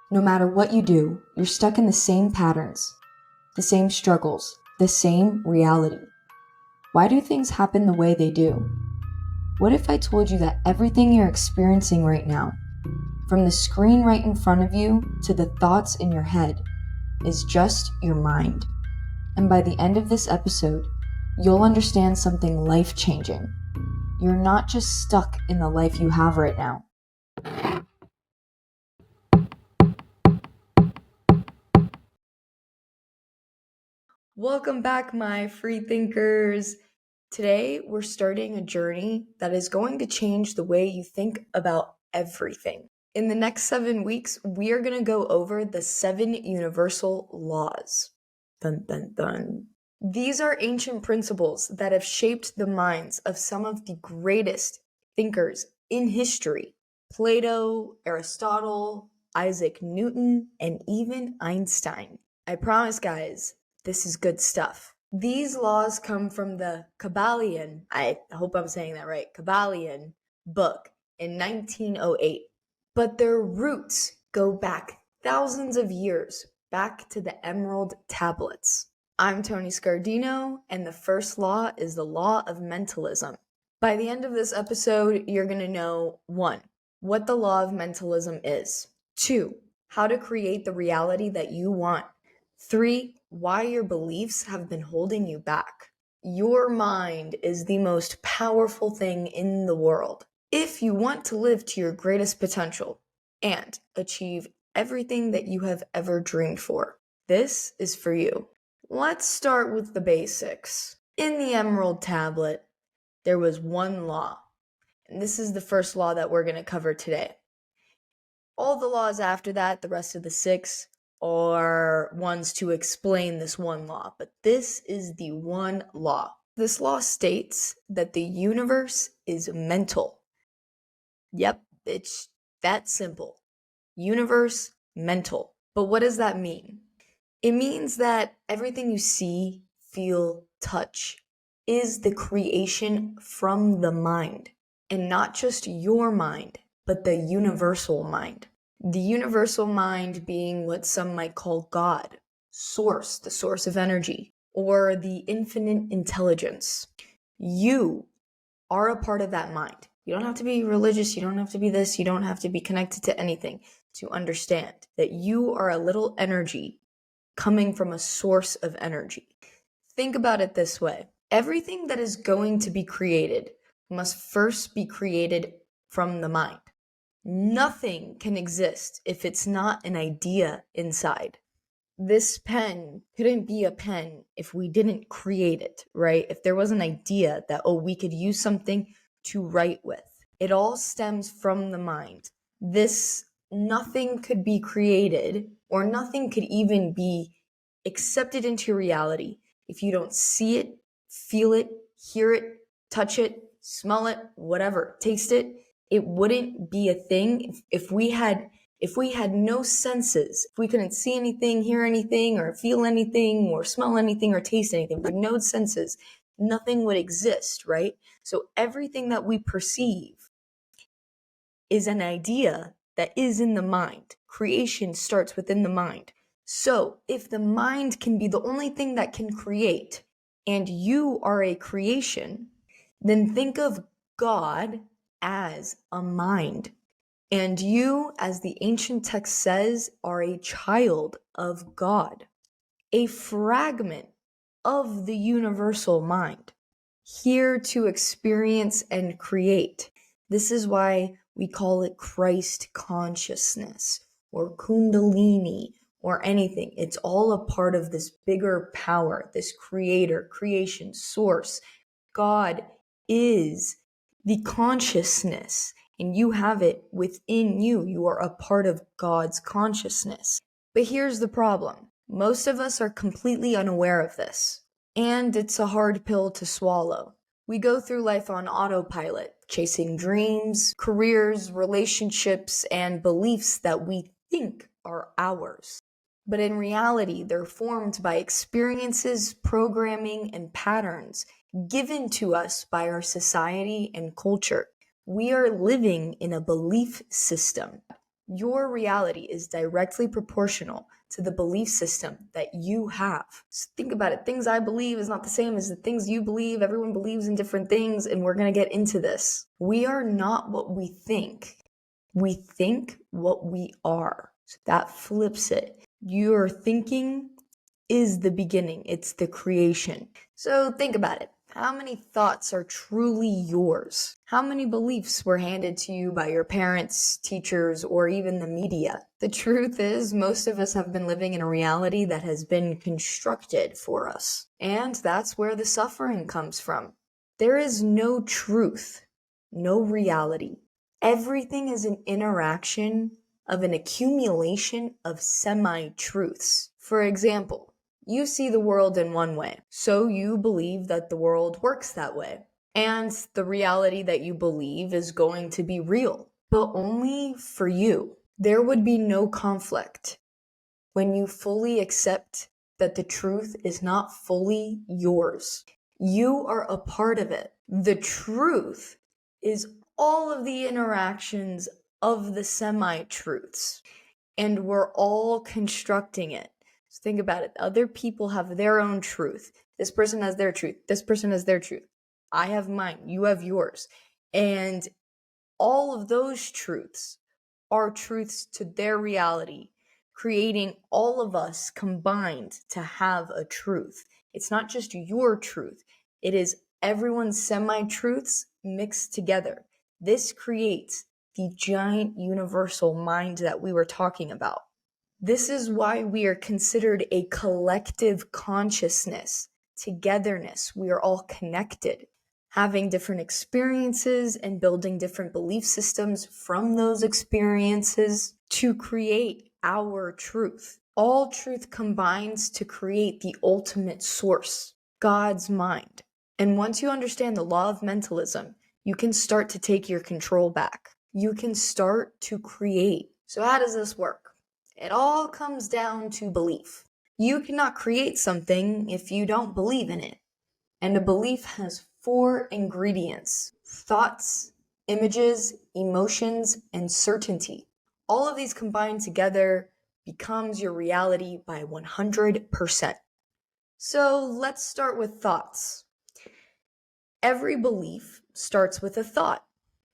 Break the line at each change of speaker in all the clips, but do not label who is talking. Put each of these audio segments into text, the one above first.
No matter what you do, you're stuck in the same patterns, the same struggles, the same reality. Why do things happen the way they do? What if I told you that everything you're experiencing right now, from the screen right in front of you to the thoughts in your head, is just your mind? And by the end of this episode, you'll understand something life-changing. You're not just stuck in the life you have right now. Welcome back, my free thinkers. Today, we're starting a journey that is going to change the way you think about everything. In the next 7 weeks, we are going to go over the 7 universal laws. Dun, dun, dun. These are ancient principles that have shaped the minds of some of the greatest thinkers in history. Plato, Aristotle, Isaac Newton, and even Einstein. I promise, guys, this is good stuff. These laws come from the Kabbalion, I hope I'm saying that right, Kabbalion book in 1908. But their roots go back thousands of years, back to the Emerald Tablets. I'm Tony Scardino, and the first law is the Law of Mentalism. By the end of this episode, you're going to know 1. What the Law of Mentalism is. 2. How to create the reality that you want. 3. Why your beliefs have been holding you back. Your mind is the most powerful thing in the world. If you want to live to your greatest potential and achieve everything that you have ever dreamed for, this is for you. Let's start with the basics. In the Emerald Tablet, there was one law, and this is the first law that we're going to cover today. All the laws after that, the rest of the 6, are ones to explain this one law, but this is the one law. This law states that the universe is mental. Yep, it's that simple. Universe, mental. But what does that mean? It means that everything you see, feel, touch is the creation from the mind, and not just your mind, but the universal mind. The universal mind being what some might call God, source, the source of energy, or the infinite intelligence. You are a part of that mind. You don't have to be religious, you don't have to be this, you don't have to be connected to anything to understand that you are a little energy coming from a source of energy. Think about it this way. Everything that is going to be created must first be created from the mind. Nothing can exist if it's not an idea inside. This pen couldn't be a pen if we didn't create it, right? If there was an idea that, we could use something to write with. It all stems from the mind. Nothing could be created, or nothing could even be accepted into reality if you don't see it, feel it, hear it, touch it, smell it, whatever, taste it. It wouldn't be a thing if we had no senses. If we couldn't see anything, hear anything, or feel anything, or smell anything, or taste anything, with no senses, nothing would exist, right? So everything that we perceive is an idea that is in the mind. Creation starts within the mind. So if the mind can be the only thing that can create, and you are a creation, then think of God as a mind. And you, as the ancient text says, are a child of God, a fragment of the universal mind, here to experience and create. This is why we call it Christ consciousness or Kundalini or anything. It's all a part of this bigger power, this creator, creation, source. God is the consciousness, and you have it within you. You are a part of God's consciousness. But here's the problem. Most of us are completely unaware of this, and it's a hard pill to swallow. We go through life on autopilot, chasing dreams, careers, relationships, and beliefs that we think are ours. But in reality, they're formed by experiences, programming, and patterns given to us by our society and culture. We are living in a belief system. Your reality is directly proportional to the belief system that you have. So think about it. Things I believe is not the same as the things you believe. Everyone believes in different things, and we're going to get into this. We are not what we think. We think what we are. So that flips it. Your thinking is the beginning. It's the creation. So think about it. How many thoughts are truly yours? How many beliefs were handed to you by your parents, teachers, or even the media? The truth is, most of us have been living in a reality that has been constructed for us. And that's where the suffering comes from. There is no truth, no reality. Everything is an interaction of an accumulation of semi-truths. For example, you see the world in one way, so you believe that the world works that way. And the reality that you believe is going to be real, but only for you. There would be no conflict when you fully accept that the truth is not fully yours. You are a part of it. The truth is all of the interactions of the semi-truths, and we're all constructing it. So think about it. Other people have their own truth. This person has their truth. This person has their truth. I have mine. You have yours. And all of those truths are truths to their reality, creating all of us combined to have a truth. It's not just your truth. It is everyone's semi-truths mixed together. This creates the giant universal mind that we were talking about. This is why we are considered a collective consciousness, togetherness. We are all connected, having different experiences and building different belief systems from those experiences to create our truth. All truth combines to create the ultimate source, God's mind. And once you understand the law of mentalism, you can start to take your control back. You can start to create. So how does this work? It all comes down to belief. You cannot create something if you don't believe in it. And a belief has 4 ingredients: thoughts, images, emotions, and certainty. All of these combined together becomes your reality by 100%. So let's start with thoughts. Every belief starts with a thought,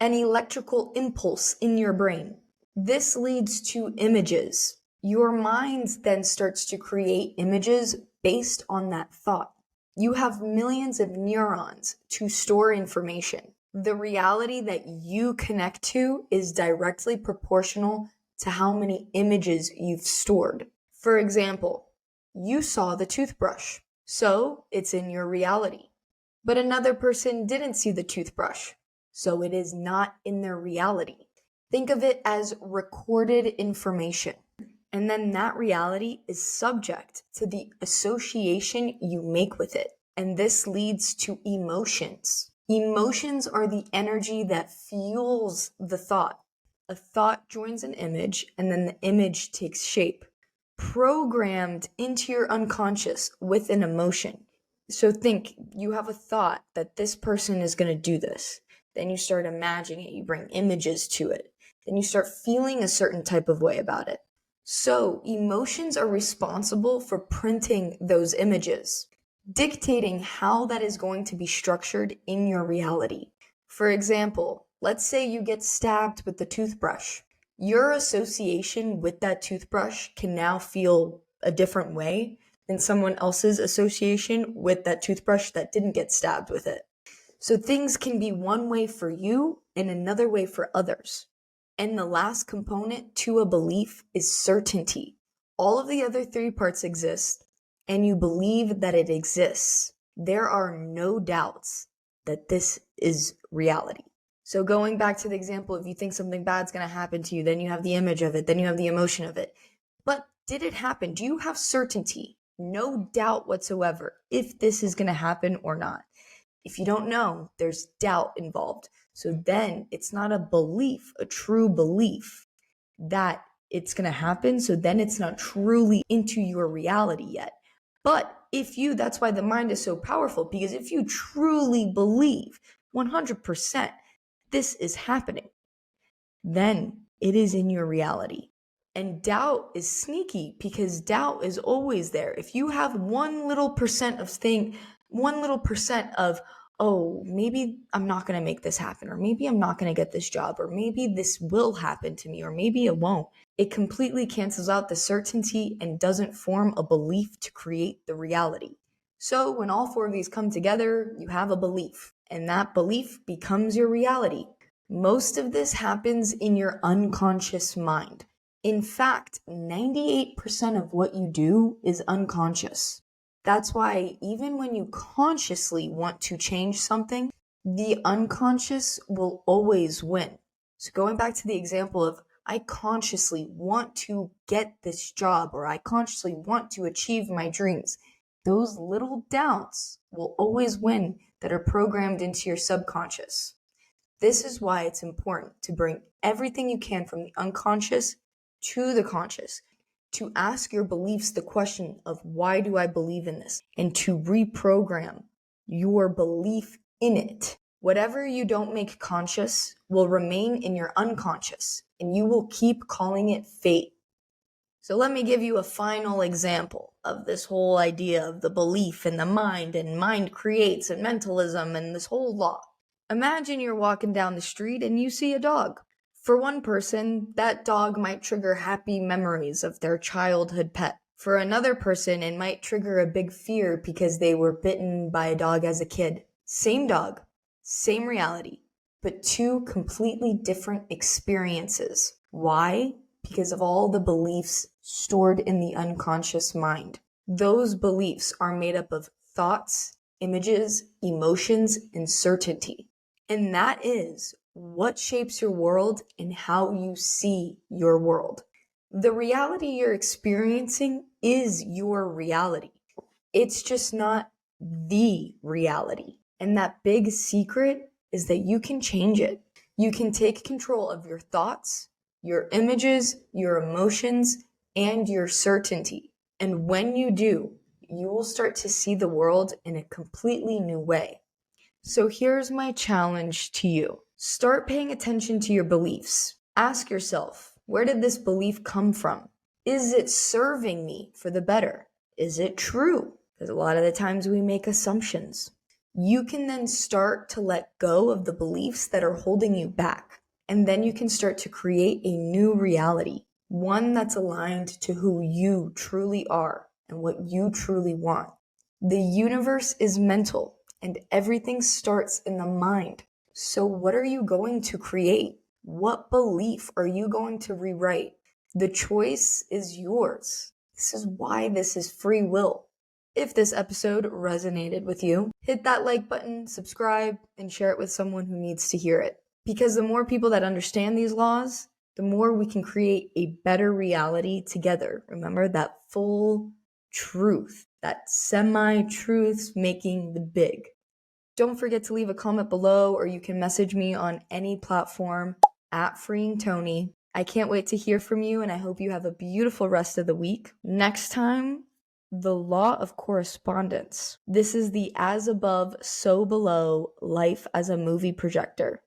an electrical impulse in your brain. This leads to images. Your mind then starts to create images based on that thought. You have millions of neurons to store information. The reality that you connect to is directly proportional to how many images you've stored. For example, you saw the toothbrush, so it's in your reality. But another person didn't see the toothbrush, so it is not in their reality. Think of it as recorded information. And then that reality is subject to the association you make with it. And this leads to emotions. Emotions are the energy that fuels the thought. A thought joins an image, and then the image takes shape, programmed into your unconscious with an emotion. So think, you have a thought that this person is going to do this. Then you start imagining it. You bring images to it. Then you start feeling a certain type of way about it. So emotions are responsible for printing those images, dictating how that is going to be structured in your reality. For example, let's say you get stabbed with the toothbrush. Your association with that toothbrush can now feel a different way than someone else's association with that toothbrush that didn't get stabbed with it. So things can be one way for you and another way for others. And the last component to a belief is certainty. All of the other 3 parts exist, and you believe that it exists. There are no doubts that this is reality. So going back to the example, if you think something bad's going to happen to you, then you have the image of it, then you have the emotion of it. But did it happen? Do you have certainty? No doubt whatsoever if this is going to happen or not. If you don't know, there's doubt involved. So then it's not a belief, a true belief that it's going to happen. So then it's not truly into your reality yet. But that's why the mind is so powerful, because if you truly believe 100% this is happening, then it is in your reality. And doubt is sneaky because doubt is always there. If you have 1% of, oh, maybe I'm not going to make this happen, or maybe I'm not going to get this job, or maybe this will happen to me, or maybe it won't, it completely cancels out the certainty and doesn't form a belief to create the reality. So when all four of these come together, you have a belief, and that belief becomes your reality. Most of this happens in your unconscious mind. In fact, 98% of what you do is unconscious. That's why even when you consciously want to change something, the unconscious will always win. So going back to the example of, I consciously want to get this job, or I consciously want to achieve my dreams, those little doubts will always win that are programmed into your subconscious. This is why it's important to bring everything you can from the unconscious to the conscious, to ask your beliefs the question of, why do I believe in this? And to reprogram your belief in it. Whatever you don't make conscious will remain in your unconscious, and you will keep calling it fate. So let me give you a final example of this whole idea of the belief in the mind, and mind creates, and mentalism, and this whole law. Imagine you're walking down the street and you see a dog. For one person, that dog might trigger happy memories of their childhood pet. For another person, it might trigger a big fear because they were bitten by a dog as a kid. Same dog, same reality, but two completely different experiences. Why? Because of all the beliefs stored in the unconscious mind. Those beliefs are made up of thoughts, images, emotions, and certainty. And that is what shapes your world and how you see your world. The reality you're experiencing is your reality. It's just not the reality. And that big secret is that you can change it. You can take control of your thoughts, your images, your emotions, and your certainty. And when you do, you will start to see the world in a completely new way. So here's my challenge to you. Start paying attention to your beliefs. Ask yourself, where did this belief come from? Is it serving me for the better? Is it true? Because a lot of the times we make assumptions. You can then start to let go of the beliefs that are holding you back. And then you can start to create a new reality, one that's aligned to who you truly are and what you truly want. The universe is mental, and everything starts in the mind. So what are you going to create? What belief are you going to rewrite? The choice is yours. This is why this is free will. If this episode resonated with you, hit that like button, subscribe, and share it with someone who needs to hear it. Because the more people that understand these laws, the more we can create a better reality together. Remember, that full truth, that semi-truths making the big. Don't forget to leave a comment below, or you can message me on any platform at Freeing Tony. I can't wait to hear from you, and I hope you have a beautiful rest of the week. Next time, the law of correspondence. This is the as above, so below, life as a movie projector.